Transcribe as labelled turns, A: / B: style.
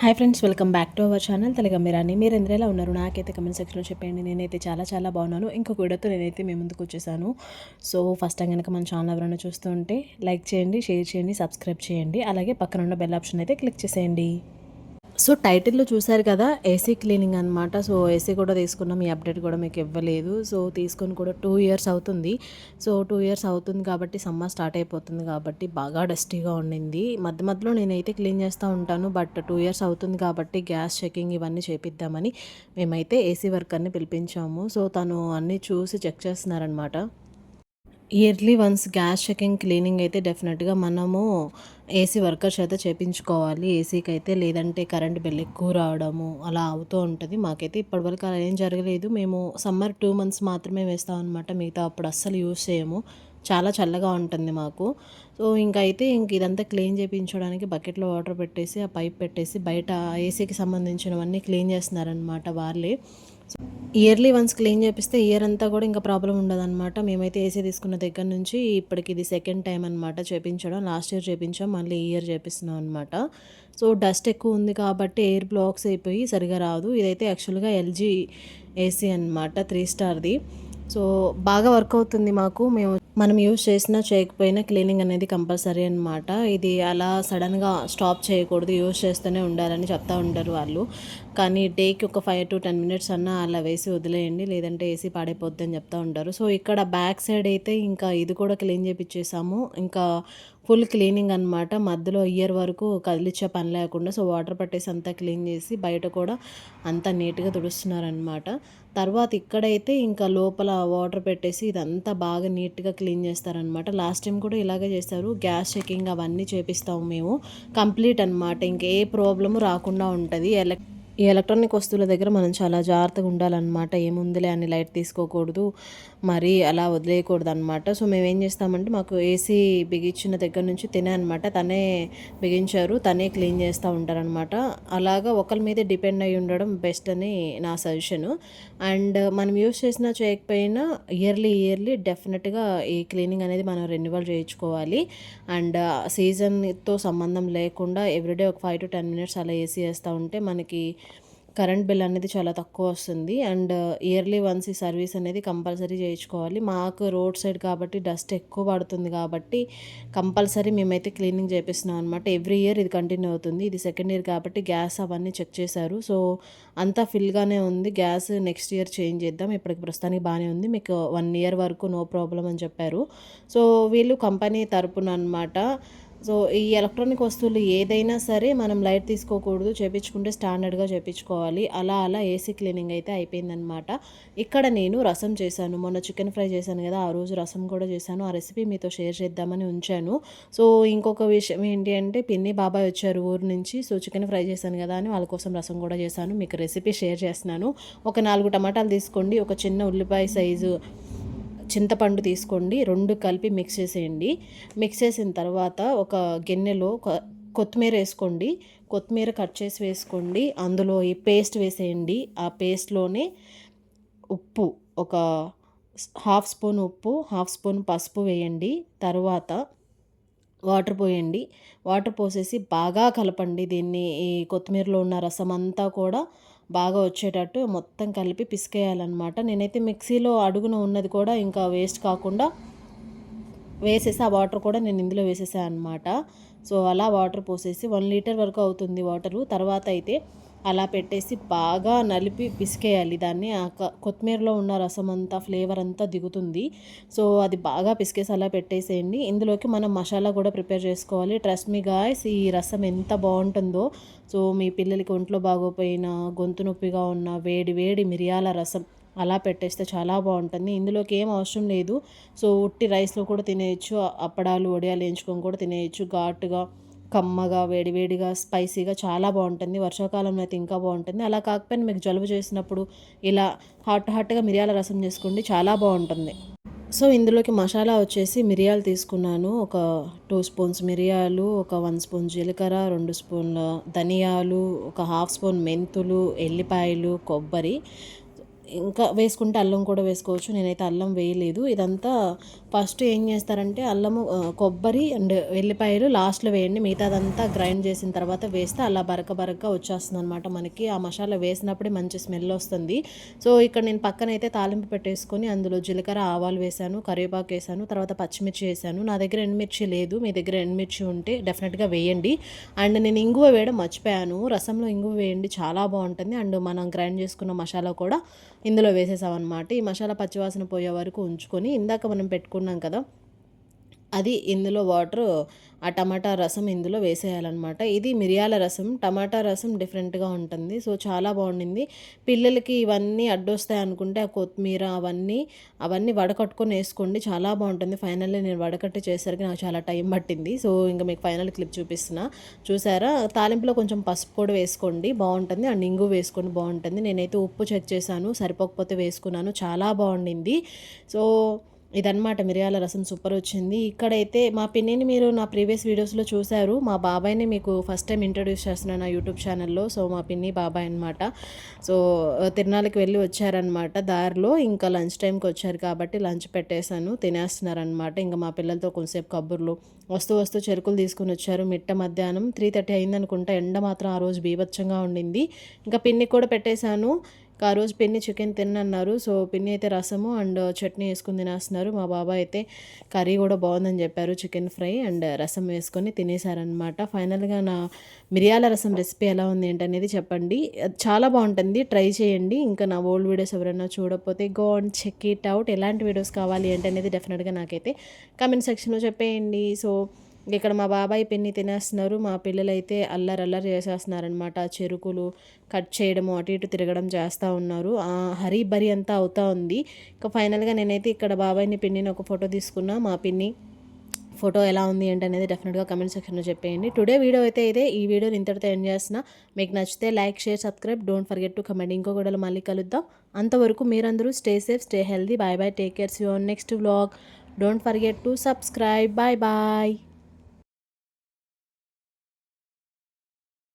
A: Hi friends, welcome back to our channel తెలుగమ్మిరాని. మీరు ఎలా ఉన్నారు? నాకైతే కమెంట్ సెక్షన్లో చెప్పండి. నేనైతే చాలా బాగున్నాను. ఇంకొక వీడియోతో నేనైతే మీ ముందుకు వచ్చేసాను. సో ఫస్ట్ టైం కనుక మన ఛానల్ ఎవరైనా చూస్తూ ఉంటే లైక్ చేయండి, షేర్ చేయండి, సబ్స్క్రైబ్ చేయండి. అలాగే పక్కన ఉన్న బెల్ ఆప్షన్ అయితే క్లిక్ చేసేయండి. సో టైటిల్‌లో చూసారు కదా! ఏసీ క్లీనింగ్ అనమాట. సో ఏసీ కూడా తీసుకున్నాం. ఈ అప్డేట్ కూడా మీకు ఇవ్వలేదు. సో తీసుకొని కూడా 2 ఇయర్స్ అవుతుంది. సో 2 ఇయర్స్ అవుతుంది కాబట్టి సమ్మర్ స్టార్ట్ అయిపోతుంది కాబట్టి బాగా డస్టీగా ఉండింది. మధ్యలో నేనైతే క్లీన్ చేస్తూ ఉంటాను. బట్ 2 ఇయర్స్ అవుతుంది కాబట్టి గ్యాస్ చెకింగ్ ఇవన్నీ చేపిద్దామని మేమైతే ఏసీ వర్కర్‌ని పిలిపించాము. సో తను అన్నీ చూసి చెక్ చేస్తున్నారనమాట. Yearly once gas checking, cleaning అయితే డెఫినెట్గా మనము ఏసీ వర్కర్ చేత చేపించుకోవాలి. ఏసీకి అయితే, లేదంటే కరెంట్ బిల్ ఎక్కువ రావడము అలా అవుతూ ఉంటుంది. మాకైతే ఇప్పటివరకు అలా ఏం జరగలేదు. మేము సమ్మర్ 2 మంత్స్ మాత్రమే వేస్తాం అనమాట. మిగతా అప్పుడు అస్సలు యూజ్ చేయము. చాలా చల్లగా ఉంటుంది మాకు. సో ఇంక ఇదంతా క్లీన్ చేయించడానికి బకెట్లో వాటర్ పెట్టేసి, ఆ పైప్ పెట్టేసి బయట ఏసీకి సంబంధించినవన్నీ క్లీన్ చేస్తున్నారనమాట వాళ్ళే. ఇయర్లీ వన్స్ క్లీన్ చేపిస్తే ఇయర్ అంతా కూడా ఇంకా ప్రాబ్లం ఉండదన్నమాట. మేమైతే ఏసీ తీసుకున్న దగ్గర నుంచి ఇప్పటికి ఇది సెకండ్ టైం అనమాట చేపించడం. లాస్ట్ ఇయర్ చేపించాం, మళ్ళీ ఈ ఇయర్ చేపిస్తున్నాం అనమాట. సో డస్ట్ ఎక్కువ ఉంది కాబట్టి ఎయిర్ బ్లాక్స్ అయిపోయి సరిగా రాదు. ఇదైతే యాక్చువల్గా ఎల్జీ ఏసీ అనమాట, 3 స్టార్ది. సో బాగా వర్క్ అవుతుంది మాకు. మనం యూజ్ చేసినా చేయకపోయినా క్లీనింగ్ అనేది కంపల్సరీ అనమాట. ఇది అలా సడన్గా స్టాప్ చేయకూడదు, యూజ్ చేస్తూనే ఉండాలని చెప్తూ ఉంటారు వాళ్ళు. కానీ డేకి ఒక 5 to 10 మినిట్స్ అన్నా అలా వేసి వదిలేయండి, లేదంటే ఏసీ పాడైపోద్ది అని చెప్తూ ఉంటారు. సో ఇక్కడ బ్యాక్ సైడ్ అయితే ఇంకా ఇది కూడా క్లీన్ చేపిచ్చేసాము. ఇంకా ఫుల్ క్లీనింగ్ అనమాట. మధ్యలో ఇయర్ వరకు కదిలిచ్చే పని లేకుండా సో వాటర్ పట్టేసి అంతా క్లీన్ చేసి బయట కూడా అంతా నీట్గా తుడుస్తున్నారనమాట. తర్వాత ఇక్కడైతే ఇంకా లోపల వాటర్ పెట్టేసి ఇదంతా బాగా నీట్గా క్లీన్ చేస్తారనమాట. లాస్ట్ టైం కూడా ఇలాగే చేస్తారు. గ్యాస్ చెకింగ్ అవన్నీ చేపిస్తాము మేము కంప్లీట్ అనమాట. ఇంకే ప్రాబ్లము రాకుండా ఉంటుంది. ఈ ఎలక్ట్రానిక్ వస్తువుల దగ్గర మనం చాలా జాగ్రత్తగా ఉండాలన్నమాట. ఏముందిలే అని లైట్ తీసుకోకూడదు, మరి అలా వదిలేయకూడదు అనమాట. సో మేము ఏం చేస్తామంటే, మాకు ఏసీ బిగించిన దగ్గర నుంచి తినే అనమాట, తనే బిగించారు, తనే క్లీన్ చేస్తూ ఉంటారనమాట. అలాగా ఒకరి మీదే డిపెండ్ అయి ఉండడం బెస్ట్ అని నా సజెషను. అండ్ మనం యూస్ చేసినా చేయకపోయినా ఇయర్లీ డెఫినెట్గా ఈ క్లీనింగ్ అనేది మనం రెన్యువల్ చేయించుకోవాలి. అండ్ సీజన్తో సంబంధం లేకుండా ఎవ్రీడే ఒక 5 to 10 మినిట్స్ అలా ఏసీ వేస్తూ ఉంటే మనకి కరెంట్ బిల్ అనేది చాలా తక్కువ వస్తుంది. అండ్ ఇయర్లీ వన్స్ ఈ సర్వీస్ అనేది కంపల్సరీ చేయించుకోవాలి. మాకు రోడ్ సైడ్ కాబట్టి డస్ట్ ఎక్కువ పడుతుంది కాబట్టి కంపల్సరీ మేమైతే క్లీనింగ్ చేపిస్తున్నాం అనమాట. ఎవ్రీ ఇయర్ ఇది కంటిన్యూ అవుతుంది. ఇది సెకండ్ ఇయర్ కాబట్టి గ్యాస్ అవన్నీ చెక్ చేశారు. సో అంతా ఫిల్గానే ఉంది. గ్యాస్ నెక్స్ట్ ఇయర్ చేంజ్ చేద్దాం, ఇప్పటికి ప్రస్తుతానికి బాగానే ఉంది, మీకు 1 ఇయర్ వరకు నో ప్రాబ్లం అని చెప్పారు. సో వీళ్ళు కంపెనీ తరపున అనమాట. సో ఈ ఎలక్ట్రానిక్ వస్తువులు ఏదైనా సరే మనం లైట్ తీసుకోకూడదు, చేపించుకుంటే స్టాండర్డ్గా చేపించుకోవాలి. అలా ఏసీ క్లీనింగ్ అయితే అయిపోయిందనమాట. ఇక్కడ నేను రసం చేశాను. మొన్న చికెన్ ఫ్రై చేశాను కదా, ఆ రోజు రసం కూడా చేశాను. ఆ రెసిపీ మీతో షేర్ చేద్దామని ఉంచాను. సో ఇంకొక విషయం ఏంటి అంటే, పిన్ని బాబాయ్ వచ్చారు ఊరు నుంచి. సో చికెన్ ఫ్రై చేశాను కదా అని వాళ్ళ కోసం రసం కూడా చేశాను. మీకు రెసిపీ షేర్ చేస్తున్నాను. ఒక 4 టమాటాలు తీసుకోండి, ఒక చిన్న ఉల్లిపాయ సైజు చింతపండు తీసుకోండి, 2 కలిపి మిక్స్ చేసేయండి. మిక్స్ చేసిన తర్వాత ఒక గిన్నెలో కొత్తిమీర వేసుకోండి. కొత్తిమీర కట్ చేసి వేసుకోండి. అందులో ఈ పేస్ట్ వేసేయండి. ఆ పేస్ట్లోనే ఉప్పు, ఒక హాఫ్ స్పూన్ ఉప్పు, హాఫ్ స్పూన్ పసుపు వేయండి. తర్వాత వాటర్ పోయండి. వాటర్ పోసేసి బాగా కలపండి దీన్ని. ఈ కొత్తిమీరలో ఉన్న రసం అంతా కూడా బాగా వచ్చేటట్టు మొత్తం కలిపి పిసికేయాలన్నమాట. నేనైతే మిక్సీలో అడుగున ఉన్నది కూడా ఇంకా వేస్ట్ కాకుండా వేసేసి, ఆ వాటర్ కూడా నేను ఇందులో వేసేసాను అనమాట. సో అలా వాటర్ పోసేసి 1 లీటర్ వరకు అవుతుంది వాటరు. తర్వాత అయితే అలా పెట్టేసి బాగా నలిపి పిసికేయాలి దాన్ని. ఆ కొత్తిమీరలో ఉన్న రసం అంతా, ఫ్లేవర్ అంతా దిగుతుంది. సో అది బాగా పిసికేసి అలా పెట్టేసేయండి. ఇందులోకి మనం మసాలా కూడా ప్రిపేర్ చేసుకోవాలి. ట్రస్ట్ మీ గాయ్స్, ఈ రసం ఎంత బాగుంటుందో. సో మీ పిల్లలకి ఒంట్లో బాగోపోయినా, గొంతు నొప్పిగా ఉన్న వేడి వేడి మిరియాల రసం అలా పెట్టేస్తే చాలా బాగుంటుంది. ఇందులోకి ఏం అవసరం లేదు. సో ఉట్టి రైస్లో కూడా తినేయచ్చు, అప్పడాలు వడియాలు వేయించుకొని కూడా తినేయచ్చు. ఘాటుగా, కమ్మగా, వేడివేడిగా, స్పైసీగా చాలా బాగుంటుంది. వర్షాకాలంలో అయితే ఇంకా బాగుంటుంది. అలా కాకపోయినా మీకు జలుబు చేసినప్పుడు ఇలా హాట్గా మిరియాల రసం చేసుకోండి, చాలా బాగుంటుంది. సో ఇందులోకి మసాలా వచ్చేసి మిరియాలు తీసుకున్నాను. ఒక 2 స్పూన్స్ మిరియాలు, ఒక 1 స్పూన్ జీలకర్ర, 2 స్పూన్ల ధనియాలు, ఒక హాఫ్ స్పూన్ మెంతులు, ఎల్లిపాయలు, కొబ్బరి, ఇంకా వేసుకుంటే అల్లం కూడా వేసుకోవచ్చు. నేనైతే అల్లం వేయలేదు. ఇదంతా ఫస్ట్ ఏం చేస్తారంటే అల్లము, కొబ్బరి అండ్ వెల్లిపాయలు లాస్ట్లో వేయండి. మిగతాదంతా గ్రైండ్ చేసిన తర్వాత వేస్తే అలా బరక బరకగా వచ్చేస్తుంది అనమాట మనకి. ఆ మసాలా వేసినప్పుడే మంచి స్మెల్ వస్తుంది. సో ఇక్కడ నేను పక్కనైతే తాలింపు పెట్టేసుకొని అందులో జీలకర్ర, ఆవాలు వేసాను, కరివేపాకు వేసాను, తర్వాత పచ్చిమిర్చి వేసాను. నా దగ్గర ఎండుమిర్చి లేదు, మీ దగ్గర ఎండుమిర్చి ఉంటే డెఫినెట్గా వేయండి. అండ్ నేను ఇంగువ వేయడం మర్చిపోయాను. రసంలో ఇంగువ వేయండి, చాలా బాగుంటుంది. అండ్ మనం గ్రైండ్ చేసుకున్న మసాలా కూడా ఇందులో వేసేసామన్నమాట. ఈ మసాలా పచ్చివాసన పోయే వరకు ఉంచుకొని ఇందాక మనం పెట్టుకున్నాం కదా, అది ఇందులో వాటర్, ఆ టమాటా రసం ఇందులో వేసేయాలన్నమాట. ఇది మిరియాల రసం, టమాటా రసం డిఫరెంట్గా ఉంటుంది. సో చాలా బాగుండింది. పిల్లలకి ఇవన్నీ అడ్డొస్తాయి అనుకుంటే ఆ కొత్తిమీర అవన్నీ వడకట్టుకొని వేసుకోండి, చాలా బాగుంటుంది. ఫైనల్లీ నేను వడకట్టి చేసరికి నాకు చాలా టైం పట్టింది. సో ఇంకా మీకు ఫైనల్ క్లిప్ చూపిస్తున్నా, చూసారా. తాలింపులో కొంచెం పసుపు కూడా వేసుకోండి, బాగుంటుంది. అండ్ ఇంగు వేసుకొని బాగుంటుంది. నేనైతే ఉప్పు చెక్ చేశాను, సరిపోకపోతే వేసుకున్నాను, చాలా బాగుండింది. సో ఇదనమాట మిరియాల రసం, సూపర్ వచ్చింది. ఇక్కడైతే మా పిన్నిని మీరు నా ప్రీవియస్ వీడియోస్లో చూశారు. మా బాబాయ్ని మీకు ఫస్ట్ టైం ఇంట్రడ్యూస్ చేస్తున్నాను నా యూట్యూబ్ ఛానల్లో. సో మా పిన్ని బాబాయ్ అనమాట. సో తిరునాళ్ళకి వెళ్ళి వచ్చారనమాట. దారిలో ఇంకా లంచ్ టైంకి వచ్చారు కాబట్టి లంచ్ పెట్టేశాను, తినేస్తున్నారనమాట. ఇంకా మా పిల్లలతో కొంచెంసేపు కబుర్లు, వస్తూ చెరుకులు తీసుకుని వచ్చారు. మిట్ట మధ్యాహ్నం 3:30 అయిందనుకుంటా. ఎండ మాత్రం ఆ రోజు బీభత్సంగా ఉండింది. ఇంకా పిన్నికి కూడా పెట్టేశాను. ఆ రోజు పిన్ని చికెన్ తిన్నన్నారు. సో పిన్ని అయితే రసము అండ్ చట్నీ వేసుకుని తినేస్తున్నారు. మా బాబాయ్ అయితే కర్రీ కూడా బాగుందని చెప్పారు, చికెన్ ఫ్రై అండ్ రసం వేసుకొని తినేసారనమాట. ఫైనల్గా నా మిరియాల రసం రెసిపీ ఎలా ఉంది ఏంటనేది చెప్పండి, చాలా బాగుంటుంది, ట్రై చేయండి. ఇంకా నా ఓల్డ్ వీడియోస్ ఎవరైనా చూడకపోతే go and check it out. ఎలాంటి వీడియోస్ కావాలి ఏంటనేది డెఫినెట్గా నాకైతే కామెంట్ సెక్షన్లో చెప్పేయండి. సో ఇక్కడ మా బాబాయ్ పిన్ని తినేస్తున్నారు. మా పిల్లలైతే అల్లరి చేసేస్తున్నారనమాట. చెరుకులు కట్ చేయడము, అటు ఇటు తిరగడం చేస్తూ ఉన్నారు. హరీ బరీ అంతా అవుతూ ఉంది. ఇంకా ఫైనల్గా నేనైతే ఇక్కడ బాబాయ్ని పిన్నిని ఒక ఫోటో తీసుకున్నా. మా పిన్ని ఫోటో ఎలా ఉంది ఏంటనేది డెఫినెట్గా కమెంట్ సెక్షన్లో చెప్పేయండి. టుడే వీడియో అయితే ఇదే. ఈ వీడియోని ఇంతటితో ఎండ్ చేస్తున్నా. మీకు నచ్చితే like, share, subscribe, don't forget to comment. ఇంకో వీడియోలో మళ్ళీ కలుద్దాం. అంతవరకు మీరందరూ stay safe, stay healthy. Bye bye, take care, see you on next vlog. Don't forget to subscribe. Bye bye.